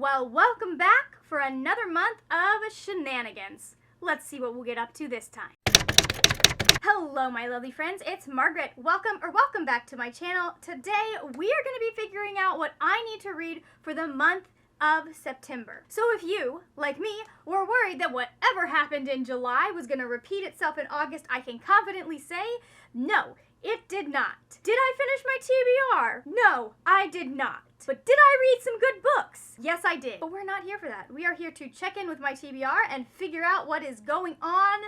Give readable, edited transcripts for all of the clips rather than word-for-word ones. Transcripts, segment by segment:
Well, welcome back for another month of shenanigans. Let's see what we'll get up to this time. Hello, my lovely friends. It's Margaret. Welcome back to my channel. Today, we are going to be figuring out what I need to read for the month of September. So if you, like me, were worried that whatever happened in July was going to repeat itself in August, I can confidently say, no, it did not. Did I finish my TBR? No, I did not. But did I read some good books? Yes, I did. But we're not here for that. We are here to check in with my TBR and figure out what is going on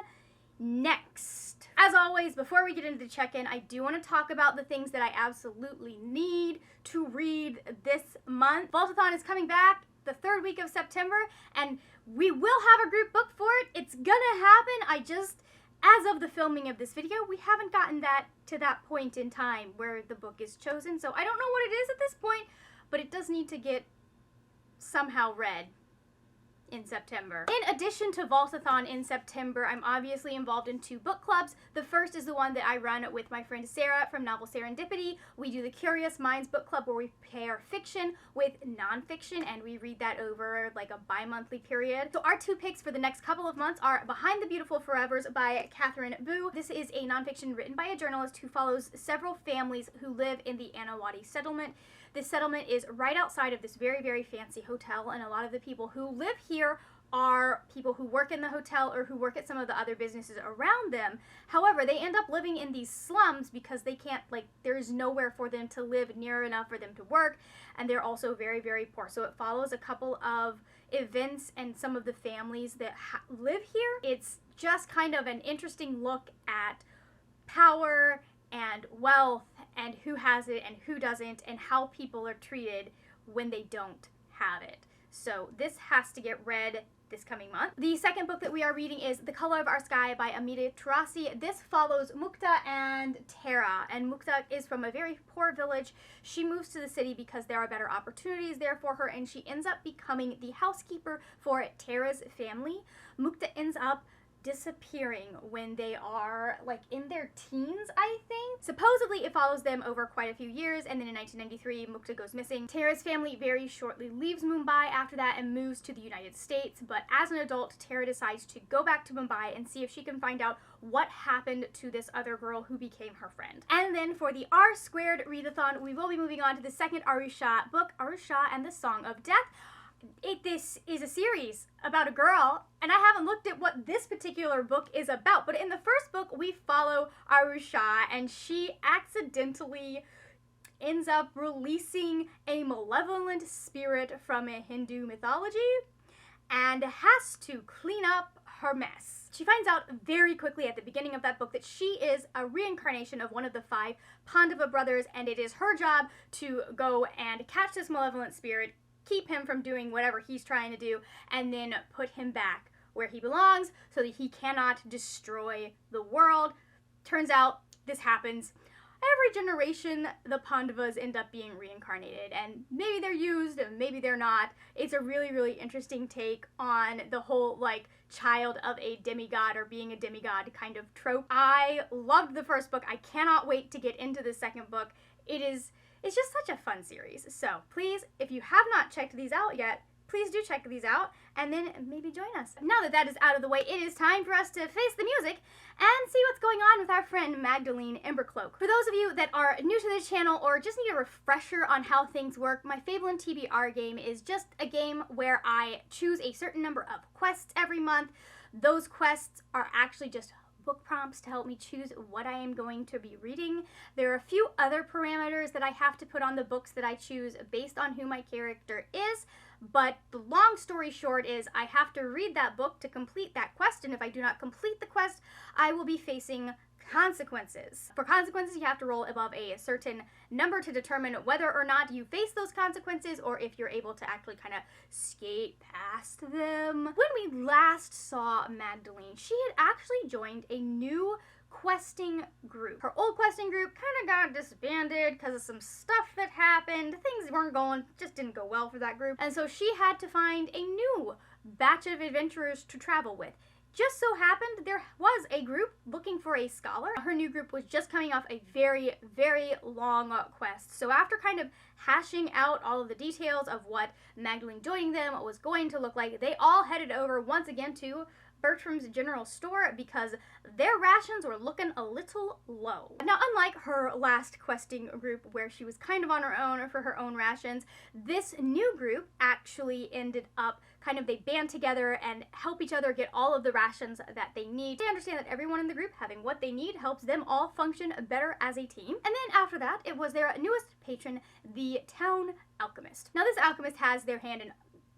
next. As always, before we get into the check-in, I do want to talk about the things that I absolutely need to read this month. Vault-a-thon is coming back the third week of September, and we will have a group book for it. It's gonna happen. As of the filming of this video, we haven't gotten to that point in time where the book is chosen, so I don't know what it is at this point, but it does need to get somehow read in September. In addition to Vault-a-thon in September, I'm obviously involved in 2 book clubs. The first is the one that I run with my friend Sarah from Novel Serendipity. We do the Curious Minds book club where we pair fiction with nonfiction and we read that over like a bi-monthly period. So our 2 picks for the next couple of months are Behind the Beautiful Forevers by Catherine Boo. This is a nonfiction written by a journalist who follows several families who live in the Anawati settlement. This settlement is right outside of this very, very fancy hotel, and a lot of the people who live here are people who work in the hotel or who work at some of the other businesses around them. However, they end up living in these slums because they can't, there's nowhere for them to live near enough for them to work, and they're also very, very poor. So it follows a couple of events and some of the families that live here. It's just kind of an interesting look at power and wealth and who has it and who doesn't and how people are treated when they don't have it. So this has to get read this coming month. The second book that we are reading is The Color of Our Sky by Amir Taurasi. This follows Mukta and Tara, and Mukta is from a very poor village. She moves to the city because there are better opportunities there for her, and she ends up becoming the housekeeper for Tara's family. Mukta ends up disappearing when they are in their teens, I think. Supposedly it follows them over quite a few years, and then in 1993 Mukta goes missing. Tara's family very shortly leaves Mumbai after that and moves to the United States, but as an adult Tara decides to go back to Mumbai and see if she can find out what happened to this other girl who became her friend. And then for the R Squared readathon, we will be moving on to the second Arusha book, Arusha and the Song of Death. This is a series about a girl, and I haven't looked at what this particular book is about, but in the first book we follow Arusha, and she accidentally ends up releasing a malevolent spirit from a Hindu mythology and has to clean up her mess. She finds out very quickly at the beginning of that book that she is a reincarnation of one of the 5 Pandava brothers, and it is her job to go and catch this malevolent spirit, keep him from doing whatever he's trying to do, and then put him back where he belongs so that he cannot destroy the world. Turns out this happens every generation. The Pandavas end up being reincarnated, and maybe they're used and maybe they're not. It's a really, really interesting take on the whole child of a demigod or being a demigod kind of trope. I loved the first book. I cannot wait to get into the second book. It's just such a fun series. So please, if you have not checked these out yet, please do check these out and then maybe join us. Now that that is out of the way, it is time for us to face the music and see what's going on with our friend Magdalene Embercloak. For those of you that are new to this channel or just need a refresher on how things work, my Fablen TBR game is just a game where I choose a certain number of quests every month. Those quests are actually just book prompts to help me choose what I am going to be reading. There are a few other parameters that I have to put on the books that I choose based on who my character is, but the long story short is I have to read that book to complete that quest, and if I do not complete the quest, I will be facing consequences. For consequences, you have to roll above a certain number to determine whether or not you face those consequences or if you're able to actually kind of skate past them. When we last saw Magdalene, she had actually joined a new questing group. Her old questing group kind of got disbanded because of some stuff that happened. Things just didn't go well for that group. And so she had to find a new batch of adventurers to travel with. just so happened there was a group looking for a scholar. Her new group was just coming off a very, very long quest. So after kind of hashing out all of the details of what Magdalene joining them was going to look like, they all headed over once again to Bertram's general store because their rations were looking a little low. Now, unlike her last questing group where she was kind of on her own for her own rations, this new group actually ended up they band together and help each other get all of the rations that they need. They understand that everyone in the group having what they need helps them all function better as a team. And then after that, it was their newest patron, the Town Alchemist. Now, this alchemist has their hand in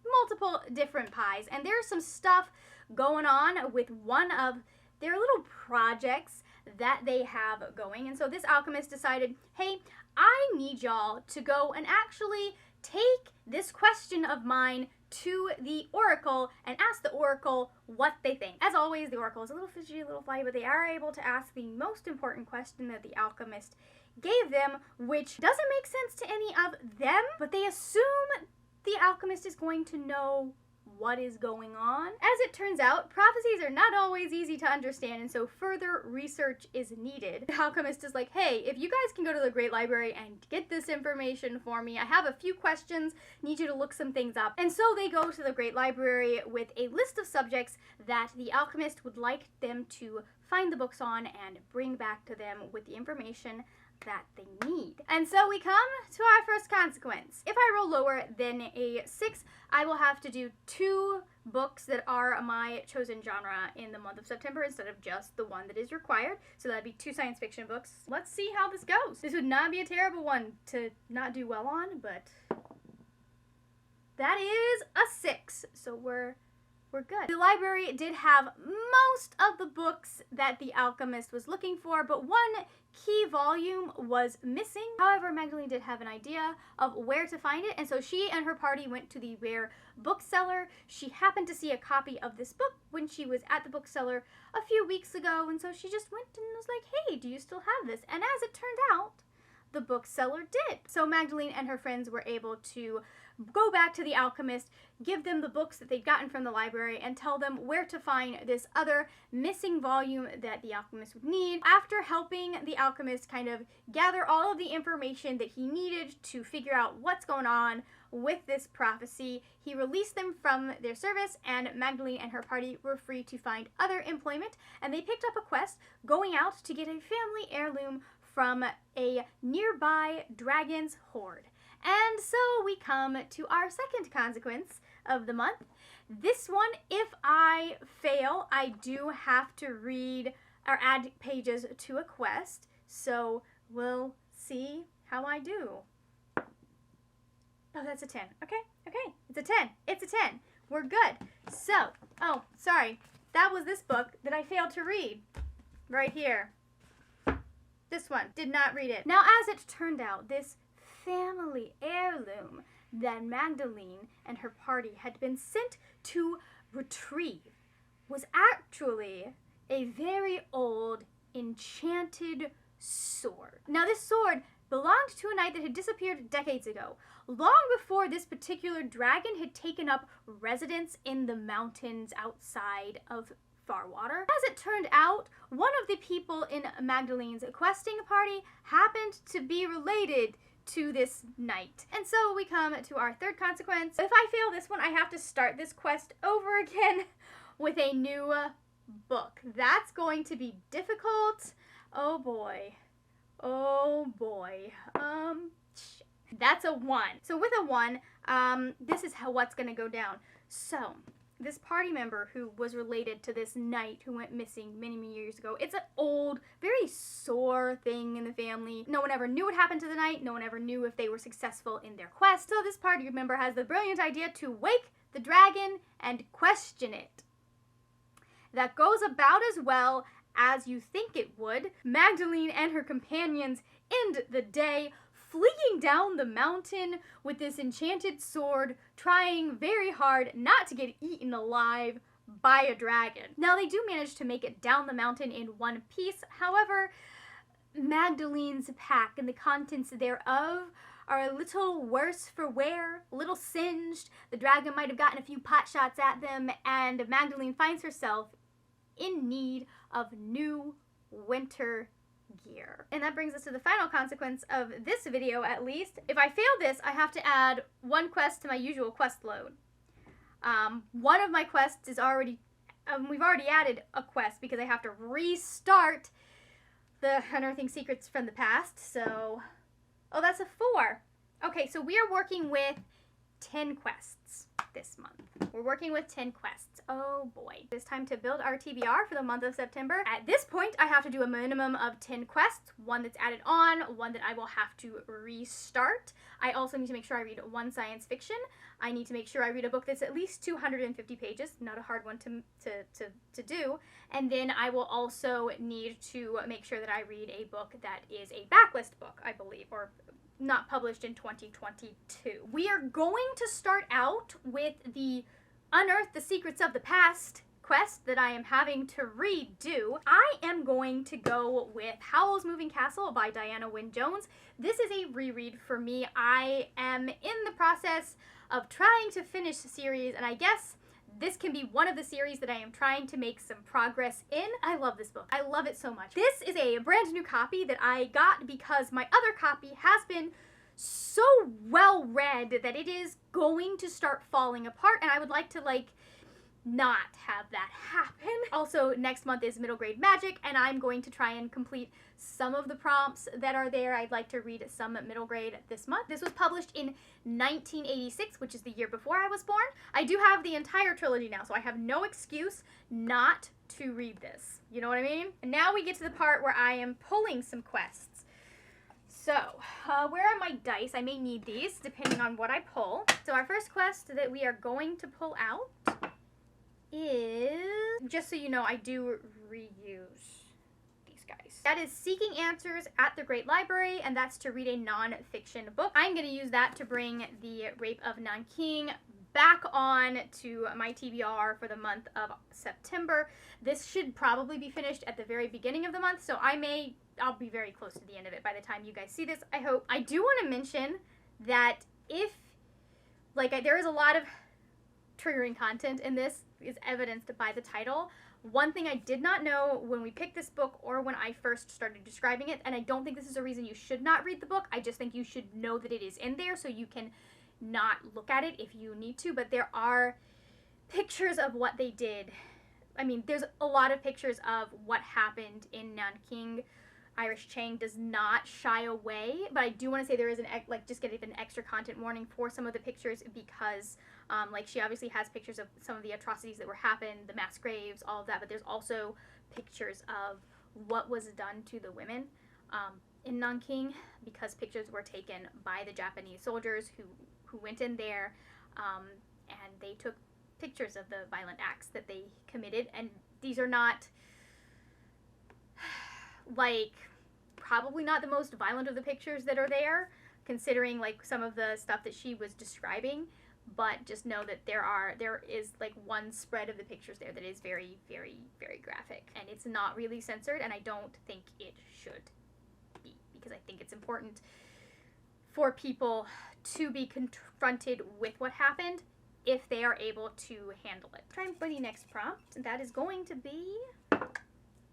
multiple different pies, and there's some stuff going on with one of their little projects that they have going. And so this alchemist decided, hey, I need y'all to go and actually take this question of mine to the Oracle and ask the Oracle what they think. As always, the Oracle is a little fidgety, a little flighty, but they are able to ask the most important question that the alchemist gave them, which doesn't make sense to any of them, but they assume the alchemist is going to know what is going on. As it turns out, prophecies are not always easy to understand, and so further research is needed. The alchemist is like, hey, if you guys can go to the Great Library and get this information for me, I have a few questions, need you to look some things up. And so they go to the Great Library with a list of subjects that the alchemist would like them to find the books on and bring back to them with the information that they need. And so we come to our first consequence. If I roll lower than a 6, I will have to do 2 books that are my chosen genre in the month of September instead of just the one that is required. So that'd be 2 science fiction books. Let's see how this goes. This would not be a terrible one to not do well on, but that is a 6. So we're good. The library did have most of the books that the alchemist was looking for, but one key volume was missing. However, Magdalene did have an idea of where to find it, and so she and her party went to the rare bookseller. She happened to see a copy of this book when she was at the bookseller a few weeks ago, and so she just went and was like, hey, do you still have this? And as it turned out, the bookseller did. So Magdalene and her friends were able to go back to the alchemist, give them the books that they'd gotten from the library, and tell them where to find this other missing volume that the alchemist would need. After helping the alchemist kind of gather all of the information that he needed to figure out what's going on with this prophecy, he released them from their service, and Magdalene and her party were free to find other employment, and they picked up a quest going out to get a family heirloom from a nearby dragon's horde. And so we come to our second consequence of the month. This one, if I fail, I do have to read or add pages to a quest. So we'll see how I do. Oh, that's a 10. Okay, it's a 10. It's a 10. We're good. So, oh, sorry. That was this book that I failed to read. Right here. This one. Did not read it. Now, as it turned out, this family heirloom that Magdalene and her party had been sent to retrieve was actually a very old enchanted sword. Now, this sword belonged to a knight that had disappeared decades ago, long before this particular dragon had taken up residence in the mountains outside of Farwater. As it turned out, one of the people in Magdalene's questing party happened to be related to this knight. And so we come to our third consequence. If I fail this one, I have to start this quest over again with a new book. That's going to be difficult. Oh boy. Oh boy. That's a 1. So with a 1, this is what's gonna go down. So this party member who was related to this knight who went missing many, many years ago. It's an old, very sore thing in the family. No one ever knew what happened to the knight. No one ever knew if they were successful in their quest. So this party member has the brilliant idea to wake the dragon and question it. That goes about as well as you think it would. Magdalene and her companions end the day fleeing down the mountain with this enchanted sword, trying very hard not to get eaten alive by a dragon. Now, they do manage to make it down the mountain in one piece. However, Magdalene's pack and the contents thereof are a little worse for wear, a little singed. The dragon might have gotten a few pot shots at them, and Magdalene finds herself in need of new winter gear. And that brings us to the final consequence of this video, at least. If I fail this, I have to add one quest to my usual quest load. One of my quests is already, we've already added a quest because I have to restart the Unearthing Secrets from the Past, so, oh, that's a 4. Okay, so we are working with 10 quests this month. We're working with 10 quests. Oh boy. It's time to build our TBR for the month of September. At this point, I have to do a minimum of 10 quests, one that's added on, one that I will have to restart. I also need to make sure I read one science fiction. I need to make sure I read a book that's at least 250 pages, not a hard one to do. And then I will also need to make sure that I read a book that is a backlist book, I believe, or not published in 2022. We are going to start out with the Unearth the Secrets of the Past quest that I am having to redo. I am going to go with Howl's Moving Castle by Diana Wynne Jones. This is a reread for me. I am in the process of trying to finish the series, and I guess this can be one of the series that I am trying to make some progress in. I love this book. I love it so much. This is a brand new copy that I got because my other copy has been so well read that it is going to start falling apart, and I would like to, like, not have that happen. Also, next month is middle grade magic, and I'm going to try and complete some of the prompts that are there. I'd like to read some middle grade this month. This was published in 1986, which is the year before I was born. I do have the entire trilogy now, so I have no excuse not to read this. You know what I mean? And now we get to the part where I am pulling some quests. So, where are my dice? I may need these depending on what I pull. So our first quest that we are going to pull out is, just so you know, I do reuse these guys. That is Seeking Answers at the Great Library, and that's to read a non-fiction book. I'm going to use that to bring the Rape of Nanking back on to my TBR for the month of September. This should probably be finished at the very beginning of the month, so I'll be very close to the end of it by the time you guys see this, I hope. I do want to mention that if, like, there is a lot of triggering content in this, is evidenced by the title. One thing I did not know when we picked this book or when I first started describing it, and I don't think this is a reason you should not read the book, I just think you should know that it is in there so you can not look at it if you need to, but there are pictures of what they did. I mean, there's a lot of pictures of what happened in Nanking. Irish Chang does not shy away, but I do want to say there is just getting an extra content warning for some of the pictures because like she obviously has pictures of some of the atrocities that were happened, the mass graves, all of that, but there's also pictures of what was done to the women in Nanking because pictures were taken by the Japanese soldiers who went in there and they took pictures of the violent acts that they committed, and these are not, like, probably not the most violent of the pictures that are there, considering, like, some of the stuff that she was describing, but just know that there is, like, one spread of the pictures there that is very, very, very graphic, and it's not really censored, and I don't think it should be, because I think it's important for people to be confronted with what happened if they are able to handle it. Trying for the next prompt, that is going to be,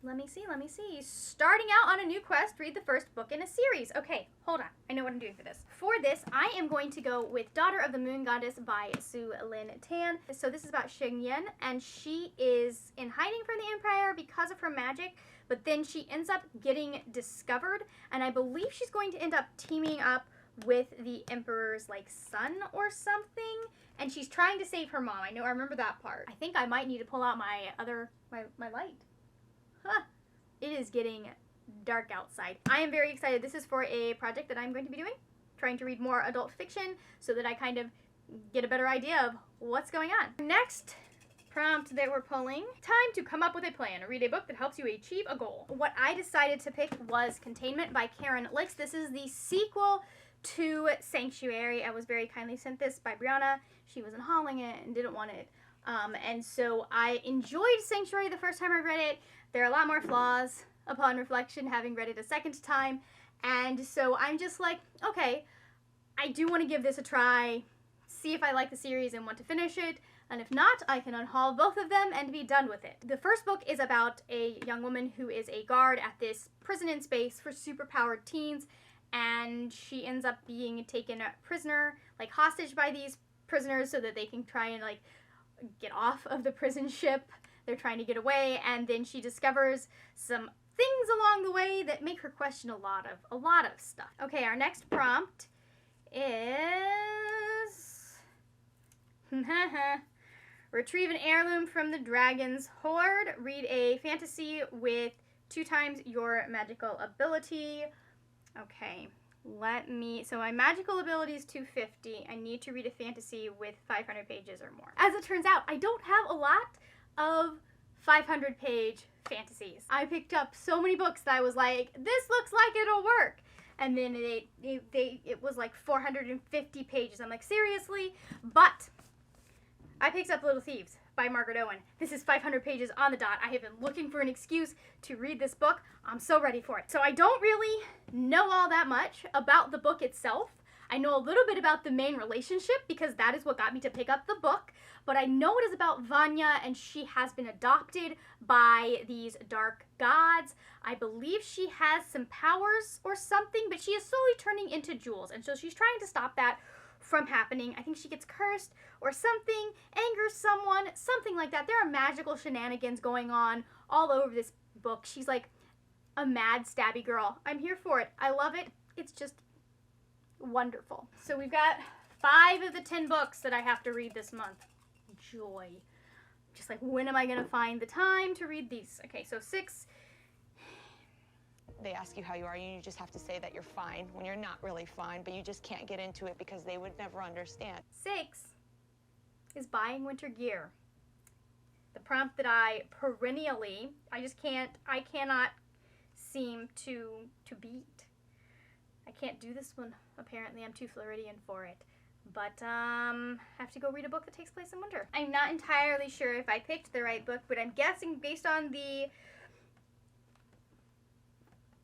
let me see. Starting out on a new quest, read the first book in a series. Okay, hold on. I know what I'm doing for this. For this, I am going to go with Daughter of the Moon Goddess by Su Lin Tan. So this is about Xing Yan, and she is in hiding from the Empire because of her magic, but then she ends up getting discovered, and I believe she's going to end up teaming up with the Emperor's, like, son or something, and she's trying to save her mom. I remember that part. I think I might need to pull out my light. Huh. It is getting dark outside. I am very excited. This is for a project that I'm going to be doing, trying to read more adult fiction so that I kind of get a better idea of what's going on. Next prompt that we're pulling, time to come up with a plan. Read a book that helps you achieve a goal. What I decided to pick was Containment by Karen Licks. This is the sequel to Sanctuary. I was very kindly sent this by Brianna. She wasn't hauling it and didn't want it. And so I enjoyed Sanctuary the first time I read it. There are a lot more flaws upon reflection, having read it a second time. And so I'm just like, okay, I do want to give this a try, see if I like the series and want to finish it, and if not, I can unhaul both of them and be done with it. The first book is about a young woman who is a guard at this prison in space for superpowered teens, and she ends up being taken prisoner, like hostage by these prisoners so that they can try and like get off of the prison ship. They're trying to get away, and then she discovers some things along the way that make her question a lot of stuff. Okay, our next prompt is retrieve an heirloom from the dragon's hoard. Read a fantasy with 2 times your magical ability. Okay, so my magical ability is 250. I need to read a fantasy with 500 pages or more. As it turns out, I don't have a lot of 500-page fantasies. I picked up so many books that I was like, this looks like it'll work. And then it was like 450 pages. I'm like, seriously? But I picked up Little Thieves by Margaret Owen. This is 500 pages on the dot. I have been looking for an excuse to read this book. I'm so ready for it. So I don't really know all that much about the book itself. I know a little bit about the main relationship because that is what got me to pick up the book, but I know it is about Vanya, and she has been adopted by these dark gods. I believe she has some powers or something, but she is slowly turning into jewels, and so she's trying to stop that from happening. I think she gets cursed or something, angers someone, something like that. There are magical shenanigans going on all over this book. She's like a mad stabby girl. I'm here for it. I love it. It's just wonderful. So we've got 5 of the 10 books that I have to read this month. Joy. Just like, when am I going to find the time to read these? Okay, so 6. They ask you how you are, and you just have to say that you're fine when you're not really fine, but you just can't get into it because they would never understand. 6 is buying winter gear. The prompt that I perennially, I cannot seem to beat. I can't do this one, apparently. I'm too Floridian for it. But, have to go read a book that takes place in winter. I'm not entirely sure if I picked the right book, but I'm guessing based on the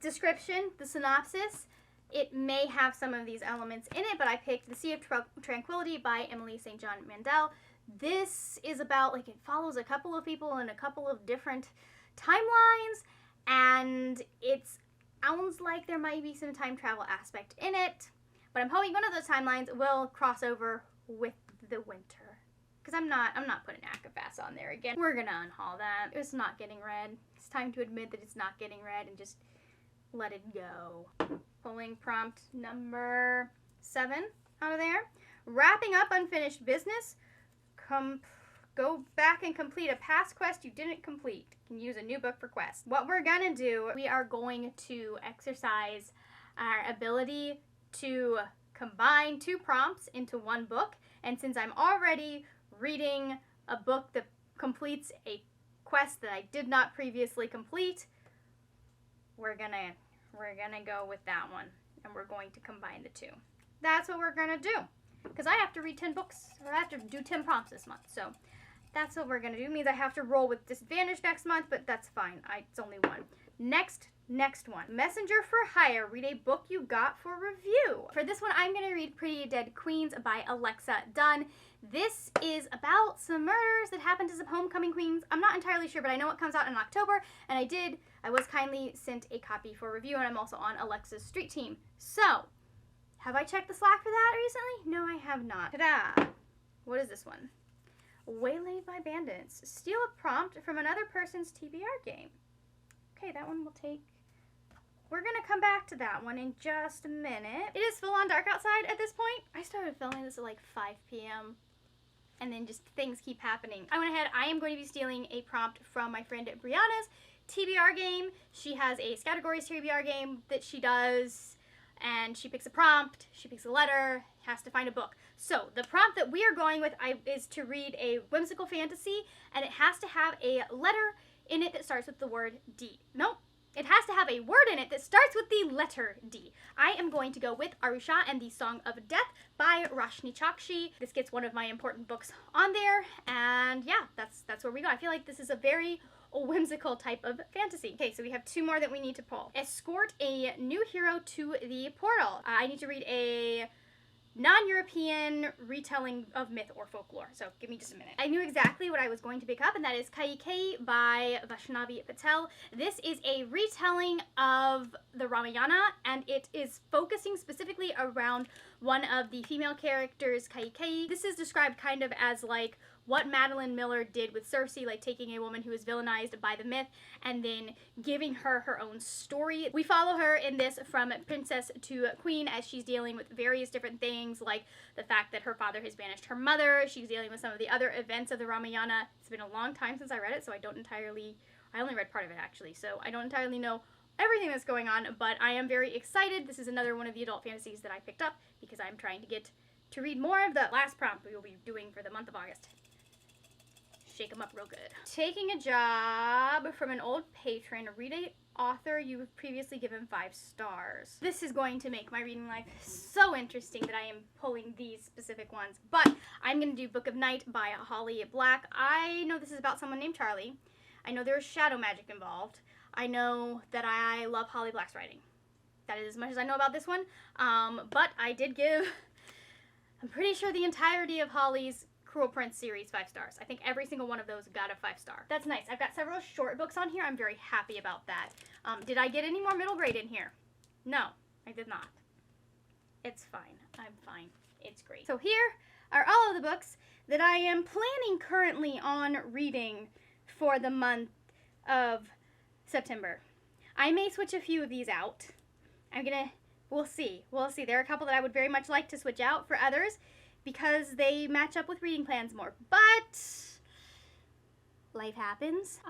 description, the synopsis, it may have some of these elements in it, but I picked The Sea of Tranquility by Emily St. John Mandel. This is about, like, it follows a couple of people in a couple of different timelines, and it sounds like there might be some time travel aspect in it, but I'm hoping one of those timelines will cross over with the winter, because I'm not putting Akafas on there again. We're gonna unhaul that. It's not getting read. It's time to admit that it's not getting read and just let it go. Pulling prompt number 7 out of there. Wrapping up unfinished business. Go back and complete a past quest you didn't complete. You can use a new book for quests. What we're gonna do, we are going to exercise our ability to combine 2 prompts into one book. And since I'm already reading a book that completes a quest that I did not previously complete, we're gonna go with that one, and we're going to combine the 2. That's what we're gonna do, because I have to read 10 books, or I have to do 10 prompts this month. So that's what we're gonna do. It means I have to roll with disadvantage next month, but that's fine. It's only 1. Next one. Messenger for Hire. Read a book you got for review. For this one, I'm going to read Pretty Dead Queens by Alexa Dunn. This is about some murders that happened to some homecoming queens. I'm not entirely sure, but I know it comes out in October, and I was kindly sent a copy for review, and I'm also on Alexa's street team. So, have I checked the Slack for that recently? No, I have not. Ta-da! What is this one? Waylaid by Bandits. Steal a prompt from another person's TBR game. Okay, that one will take... We're going to come back to that one in just a minute. It is full on dark outside at this point. I started filming this at like 5 p.m. and then just things keep happening. I went ahead. I am going to be stealing a prompt from my friend Brianna's TBR game. She has a categories TBR game that she does, and she picks a prompt, she picks a letter, has to find a book. So the prompt that we are going with is to read a whimsical fantasy, and it has to have a letter in it that starts with the word D. Nope. It has to have a word in it that starts with the letter D. I am going to go with Arusha and the Song of Death by Roshni Chokshi. This gets one of my important books on there, and yeah, that's where we go. I feel like this is a very whimsical type of fantasy. Okay, so we have 2 more that we need to pull. Escort a new hero to the portal. I need to read a non-European retelling of myth or folklore. So give me just a minute. I knew exactly what I was going to pick up, and that is Kaikei by Vashnavi Patel. This is a retelling of the Ramayana, and it is focusing specifically around one of the female characters, Kaikei. This is described kind of as like what Madeline Miller did with Cersei, like taking a woman who was villainized by the myth and then giving her her own story. We follow her in this from princess to queen as she's dealing with various different things, like the fact that her father has banished her mother. She's dealing with some of the other events of the Ramayana. It's been a long time since I read it, so I only read part of it actually, so I don't entirely know everything that's going on, but I am very excited. This is another one of the adult fantasies that I picked up because I'm trying to get to read more of the last prompt we will be doing for the month of August. Shake them up real good. Taking a job from an old patron. Read a author you've previously given 5 stars. This is going to make my reading life so interesting that I am pulling these specific ones. But I'm going to do Book of Night by Holly Black. I know this is about someone named Charlie. I know there's shadow magic involved. I know that I love Holly Black's writing. That is as much as I know about this one. But I did give, I'm pretty sure the entirety of Holly's Cruel Prince series 5 stars. I think every single one of those got a 5-star. That's nice. I've got several short books on here. I'm very happy about that. Did I get any more middle grade in here? No, I did not. It's fine. I'm fine. It's great. So here are all of the books that I am planning currently on reading for the month of September. I may switch a few of these out. We'll see. We'll see. There are a couple that I would very much like to switch out for others, because they match up with reading plans more. But life happens.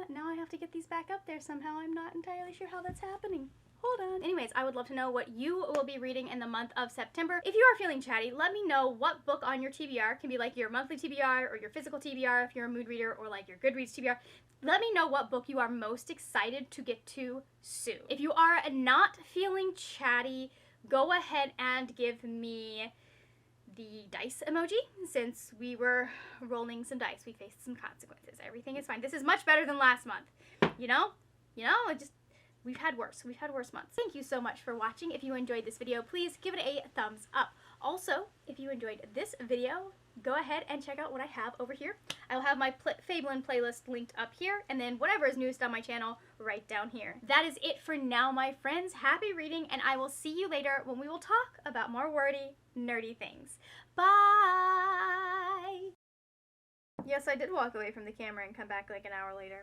Now I have to get these back up there somehow. I'm not entirely sure how that's happening. Hold on. Anyways, I would love to know what you will be reading in the month of September. If you are feeling chatty, let me know what book on your TBR can be like your monthly TBR or your physical TBR if you're a mood reader, or like your Goodreads TBR. Let me know what book you are most excited to get to soon. If you are not feeling chatty, go ahead and give me the dice emoji. Since we were rolling some dice, we faced some consequences. Everything is fine. This is much better than last month. You know, we've had worse months. Thank you so much for watching. If you enjoyed this video, please give it a thumbs up. Also, if you enjoyed this video, go ahead and check out what I have over here. I will have my Fablen playlist linked up here, and then whatever is newest on my channel right down here. That is it for now, my friends. Happy reading, and I will see you later when we will talk about more wordy, nerdy things. Bye! Yes, I did walk away from the camera and come back like an hour later.